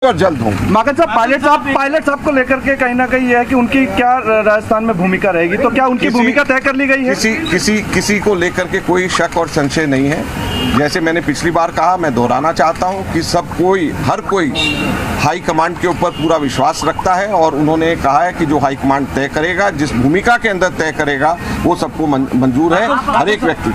और जल्द होंगे। माकन साहब, पायलट साहब को लेकर के कहीं ना कहीं यह है कि उनकी क्या राजस्थान में भूमिका रहेगी, तो क्या उनकी भूमिका तय कर ली गई है? किसी को लेकर के कोई शक और संशय नहीं है। जैसे मैंने पिछली बार कहा, मैं दोहराना चाहता हूं कि हर कोई हाई कमांड के ऊपर पूरा विश्वास रखता है और उन्होंने कहा है कि जो हाई कमांड तय करेगा, जिस भूमिका के अंदर तय करेगा, वो सबको मंजूर है, हर एक व्यक्ति।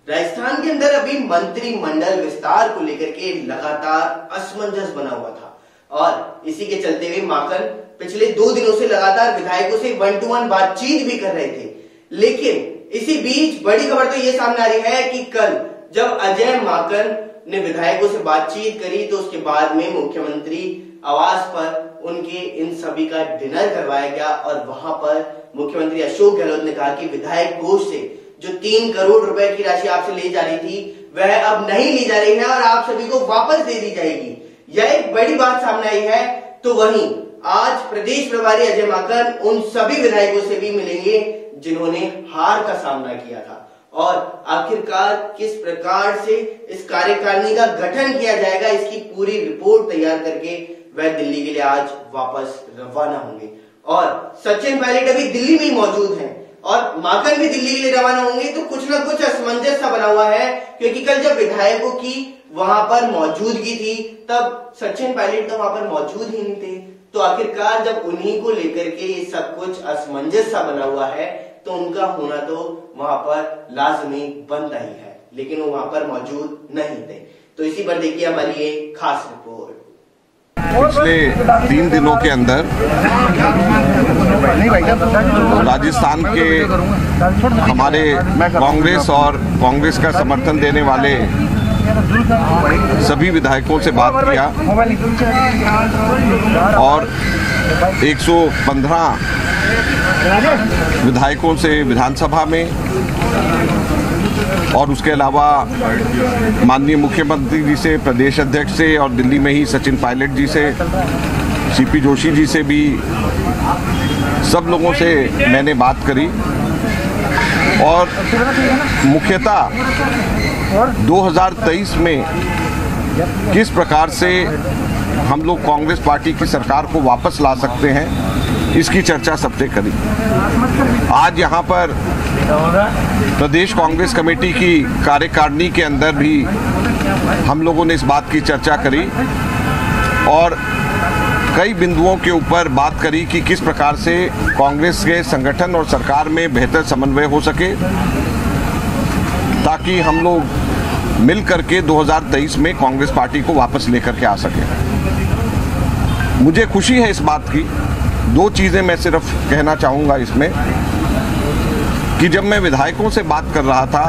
राजस्थान के अंदर अभी मंत्रिमंडल विस्तार को लेकर के लगातार असमंजस बना हुआ था और इसी के चलते हुए माकन पिछले 2 दिनों से लगातार विधायकों से 1-to-1 बातचीत भी कर रहे थे। लेकिन इसी बीच बड़ी खबर तो ये सामने आ रही है कि कल जब अजय माकन ने विधायकों से बातचीत करी तो उसके बाद में मुख्यमंत्री आवास पर उनके इन सभी का डिनर करवाया गया और वहां पर मुख्यमंत्री अशोक गहलोत ने कहा कि विधायक कोष से जो 3 करोड़ रुपए की राशि आपसे ली जा रही थी वह अब नहीं ली जा रही है और आप सभी को वापस दे दी जाएगी। यह एक बड़ी बात सामने आई है। तो वहीं आज प्रदेश प्रभारी अजय माकन उन सभी विधायकों से भी मिलेंगे जिन्होंने हार का सामना किया था और आखिरकार किस प्रकार से इस कार्यकारिणी का गठन किया जाएगा, इसकी पूरी रिपोर्ट तैयार करके वह दिल्ली के लिए आज वापस रवाना होंगे। और सचिन पायलट अभी दिल्ली में ही मौजूद हैं और माकन भी दिल्ली के लिए रवाना होंगे। तो कुछ ना कुछ असमंजस सा बना हुआ है क्योंकि कल जब विधायकों की वहां पर मौजूदगी थी तब सचिन पायलट तो वहां पर मौजूद ही नहीं थे। तो आखिरकार जब उन्हीं को लेकर के ये सब कुछ असमंजस सा बना हुआ है तो उनका होना तो वहां पर लाजमी बनता ही है, लेकिन वो वहां पर मौजूद नहीं थे। तो इसी पर देखिए हमारी ये खास रिपोर्ट। पिछले 3 दिनों के अंदर राजस्थान के हमारे कांग्रेस और कांग्रेस का समर्थन देने वाले सभी विधायकों से बात किया और 115 विधायकों से विधानसभा में और उसके अलावा माननीय मुख्यमंत्री जी से, प्रदेश अध्यक्ष से और दिल्ली में ही सचिन पायलट जी से, सीपी जोशी जी से भी सब लोगों से मैंने बात करी और मुख्यतः 2023 में किस प्रकार से हम लोग कांग्रेस पार्टी की सरकार को वापस ला सकते हैं, इसकी चर्चा सबसे करी। आज यहाँ पर प्रदेश कांग्रेस कमेटी की कार्यकारिणी के अंदर भी हम लोगों ने इस बात की चर्चा करी और कई बिंदुओं के ऊपर बात करी कि किस प्रकार से कांग्रेस के संगठन और सरकार में बेहतर समन्वय हो सके ताकि हम लोग मिल करके 2023 में कांग्रेस पार्टी को वापस लेकर के आ सके। मुझे खुशी है इस बात की। 2 चीज़ें मैं सिर्फ कहना चाहूँगा इसमें कि जब मैं विधायकों से बात कर रहा था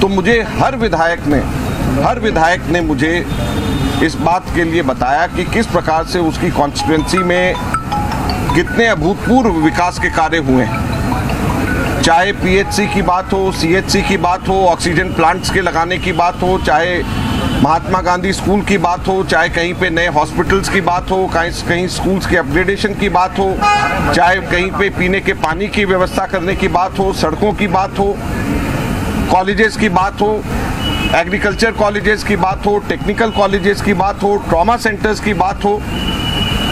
तो मुझे हर विधायक ने मुझे इस बात के लिए बताया कि किस प्रकार से उसकी कॉन्स्टिट्यूएंसी में कितने अभूतपूर्व विकास के कार्य हुए हैं। चाहे पीएचसी की बात हो, सीएचसी की बात हो, ऑक्सीजन प्लांट्स के लगाने की बात हो, चाहे महात्मा गांधी स्कूल की बात हो, चाहे कहीं पे नए हॉस्पिटल्स की बात हो, कहीं स्कूल्स के अपग्रेडेशन की बात हो, चाहे कहीं पे पीने के पानी की व्यवस्था करने की बात हो, सड़कों की बात हो, कॉलेजेस की बात हो, एग्रीकल्चर कॉलेजेस की बात हो, टेक्निकल कॉलेजेस की बात हो, ट्रॉमा सेंटर्स की बात हो।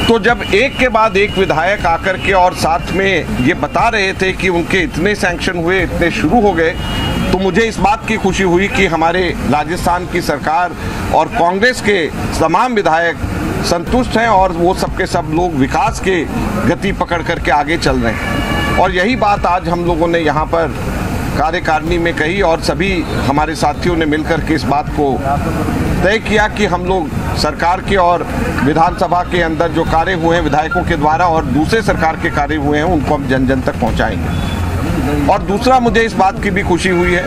तो जब एक के बाद एक विधायक आकर के और साथ में ये बता रहे थे कि उनके इतने सैंक्शन हुए, इतने शुरू हो गए, तो मुझे इस बात की खुशी हुई कि हमारे राजस्थान की सरकार और कांग्रेस के तमाम विधायक संतुष्ट हैं और वो सबके सब लोग विकास के गति पकड़ करके आगे चल रहे हैं। और यही बात आज हम लोगों ने यहाँ पर कार्यकारिणी में कही और सभी हमारे साथियों ने मिलकर के इस बात को तय किया कि हम लोग सरकार के और विधानसभा के अंदर जो कार्य हुए हैं विधायकों के द्वारा और दूसरे सरकार के कार्य हुए हैं उनको हम जन जन तक पहुंचाएंगे। और दूसरा, मुझे इस बात की भी खुशी हुई है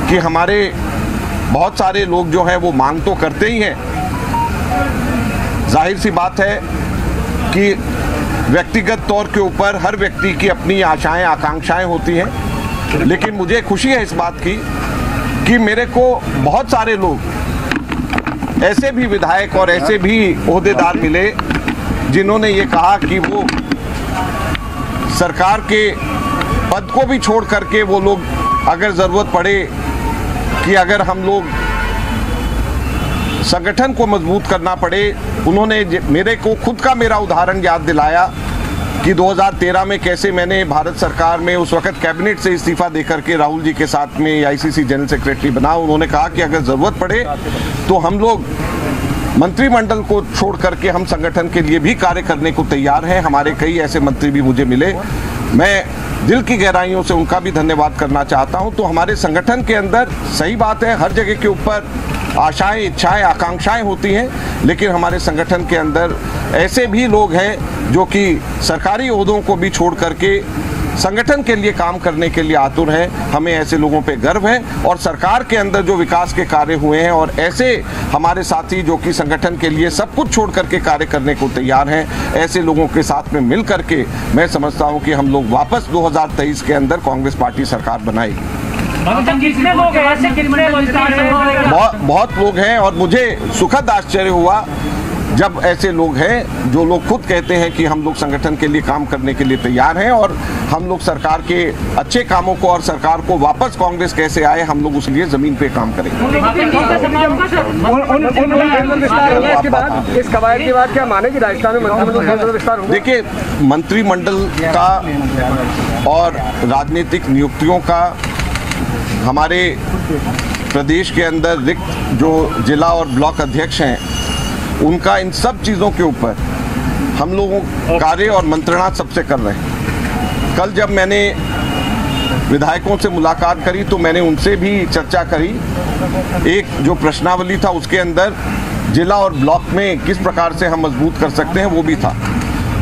कि हमारे बहुत सारे लोग जो हैं वो मांग तो करते ही हैं। जाहिर सी बात है कि व्यक्तिगत तौर के ऊपर हर व्यक्ति की अपनी आशाएं आकांक्षाएं होती हैं, लेकिन मुझे खुशी है इस बात की कि मेरे को बहुत सारे लोग ऐसे भी विधायक और ऐसे भी ओहदेदार मिले जिन्होंने ये कहा कि वो सरकार के पद को भी छोड़ करके वो लोग अगर ज़रूरत पड़े कि अगर हम लोग संगठन को मजबूत करना पड़े। उन्होंने मेरे को खुद का मेरा उदाहरण याद दिलाया कि 2013 में कैसे मैंने भारत सरकार में उस वक्त कैबिनेट से इस्तीफा देकर के राहुल जी के साथ में आईसीसी जनरल सेक्रेटरी बना। उन्होंने कहा कि अगर ज़रूरत पड़े तो हम लोग मंत्रिमंडल को छोड़ करके हम संगठन के लिए भी कार्य करने को तैयार हैं। हमारे कई ऐसे मंत्री भी मुझे मिले, मैं दिल की गहराइयों से उनका भी धन्यवाद करना चाहता हूं। तो हमारे संगठन के अंदर सही बात है, हर जगह के ऊपर आशाएं, इच्छाएं, आकांक्षाएं होती हैं, लेकिन हमारे संगठन के अंदर ऐसे भी लोग हैं जो कि सरकारी ओहदों को भी छोड़ करके संगठन के लिए काम करने के लिए आतुर हैं। हमें ऐसे लोगों पे गर्व है और सरकार के अंदर जो विकास के कार्य हुए हैं और ऐसे हमारे साथी जो कि संगठन के लिए सब कुछ छोड़ करके कार्य करने को तैयार हैं, ऐसे लोगों के साथ में मिल करके मैं समझता हूं कि हम लोग वापस 2023 के अंदर कांग्रेस पार्टी सरकार बनाएगी। कितने लोग हैं ऐसे, कितने बहुत लोग हैं और मुझे सुखद आश्चर्य हुआ जब ऐसे लोग हैं जो लोग खुद कहते हैं कि हम लोग संगठन के लिए काम करने के लिए तैयार हैं और हम लोग सरकार के अच्छे कामों को और सरकार को वापस कांग्रेस कैसे आए हम लोग उसके लिए जमीन पे काम करेंगे। इस कवायद के बाद क्या माने कि राजस्थान में मंत्रिमंडल विस्तार होगा? देखिए, मंत्रिमंडल का और राजनीतिक नियुक्तियों का हमारे प्रदेश के अंदर रिक्त जो जिला और ब्लॉक अध्यक्ष हैं उनका इन सब चीज़ों के ऊपर हम लोगों कार्य और मंत्रणा सबसे कर रहे हैं। कल जब मैंने विधायकों से मुलाकात करी तो मैंने उनसे भी चर्चा करी। एक जो प्रश्नावली था उसके अंदर जिला और ब्लॉक में किस प्रकार से हम मजबूत कर सकते हैं वो भी था।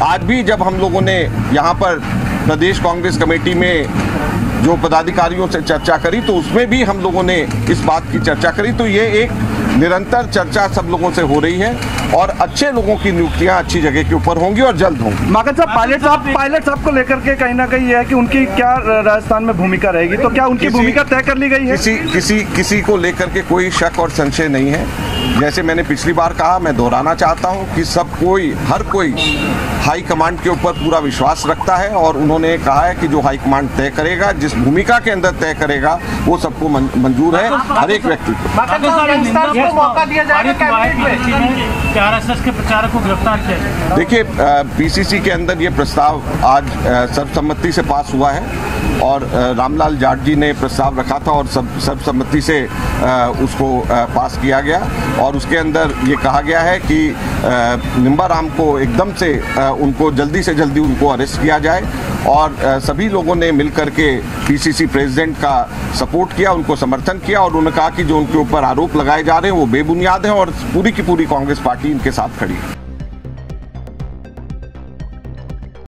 आज भी जब हम लोगों ने यहाँ पर प्रदेश कांग्रेस कमेटी में जो पदाधिकारियों से चर्चा करी तो उसमें भी हम लोगों ने इस बात की चर्चा करी। तो ये एक निरंतर चर्चा सब लोगों से हो रही है और अच्छे लोगों की नियुक्तियां अच्छी जगह के ऊपर होंगी और जल्द होंगी। माकन साहब, पायलट साहब को लेकर के कहीं ना कहीं है कि उनकी क्या राजस्थान में भूमिका रहेगी, तो क्या उनकी भूमिका तय कर ली गई है? किसी को लेकर के कोई शक और संशय नहीं है। जैसे मैंने पिछली बार कहा, मैं दोहराना चाहता हूं कि हर कोई हाई कमांड के ऊपर पूरा विश्वास रखता है और उन्होंने कहा है कि जो हाई कमांड तय करेगा, जिस भूमिका के अंदर तय करेगा, वो सबको मंजूर है, हर एक व्यक्ति को। मौका दिया जाएगा आरएसएस के प्रचारक को गिरफ्तार किया। देखिए, पीसीसी के अंदर ये प्रस्ताव आज सर्वसम्मति से पास हुआ है और रामलाल जाट जी ने प्रस्ताव रखा था और सर्वसम्मति से उसको पास किया गया और उसके अंदर ये कहा गया है कि निम्बाराम को एकदम से उनको जल्दी से जल्दी उनको अरेस्ट किया जाए और सभी लोगों ने मिलकर के पीसीसी प्रेसिडेंट का सपोर्ट किया, उनको समर्थन किया और उन्होंने कहा कि जो उनके ऊपर आरोप लगाए जा रहे हैं वो बेबुनियाद हैं और पूरी की पूरी कांग्रेस पार्टी इनके साथ खड़ी है।